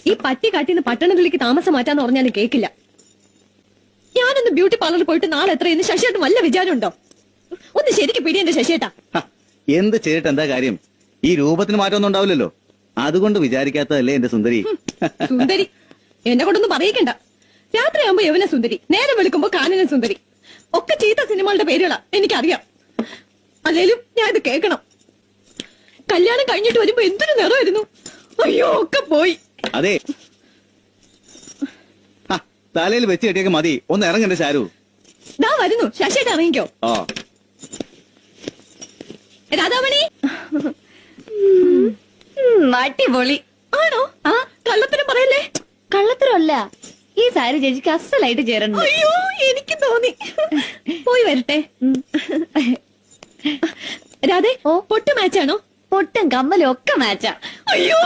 ഈ പറ്റി കാട്ടിന്ന് പട്ടണത്തിലേക്ക് താമസം മാറ്റാന്ന് പറഞ്ഞാലും കേക്കില്ല. ഞാനൊന്ന് ബ്യൂട്ടി പാർലറിൽ പോയിട്ട് നാളെ എത്രയെന്ന് ശശിയേട്ടൻ വല്ല വിചാരമുണ്ടോ? ഒന്ന് ശരിക്ക് പിടി എന്റെ ശശിയേട്ടാ. എന്ത് ചെയ്തിട്ട് എന്താ കാര്യം? ഈ രൂപത്തിന് മാറ്റമൊന്നും ഉണ്ടാവില്ലല്ലോ. അതുകൊണ്ട് വിചാരിക്കാത്തതല്ലേ എന്റെ സുന്ദരി. സുന്ദരി എന്നെ കൊണ്ടൊന്നും പറയിക്കണ്ട. രാത്രിയാകുമ്പോ യവന സുന്ദരി, നേരം വെളുക്കുമ്പോ കാനന സുന്ദരി, ഒക്കെ ചീത്ത സിനിമകളുടെ പേരുകളാ എനിക്കറിയാം. അല്ലേലും ഞാൻ ഇത് കേൾക്കണം. കല്യാണം കഴിഞ്ഞിട്ട് വരുമ്പോ എന്തൊരു നിറമായിരുന്നു. അയ്യോ ഒക്കെ പോയി. അതെ, തലയിൽ വെച്ച് കെട്ടിയൊക്കെ മതി. ഒന്ന് ഇറങ്ങണ്ട ശാരു. ദാ വരുന്നു. ശശിയേട്ട ഇറങ്ങിക്കോ. രാധാമണി അടിപൊളി ആണോ? ആ കള്ളത്തരം പറയല്ലേ. കള്ളത്തരമല്ല, ഈ സാരി ചേച്ചിക്ക് അസലായിട്ട് ചേരണം. അയ്യോ എനിക്ക് തോന്നി. പോയി വരട്ടെ. രാധേ, പൊട്ട് മാച്ചാണോ? പൊട്ടും കമ്മലും ഒക്കെ മാച്ചാ. അയ്യോ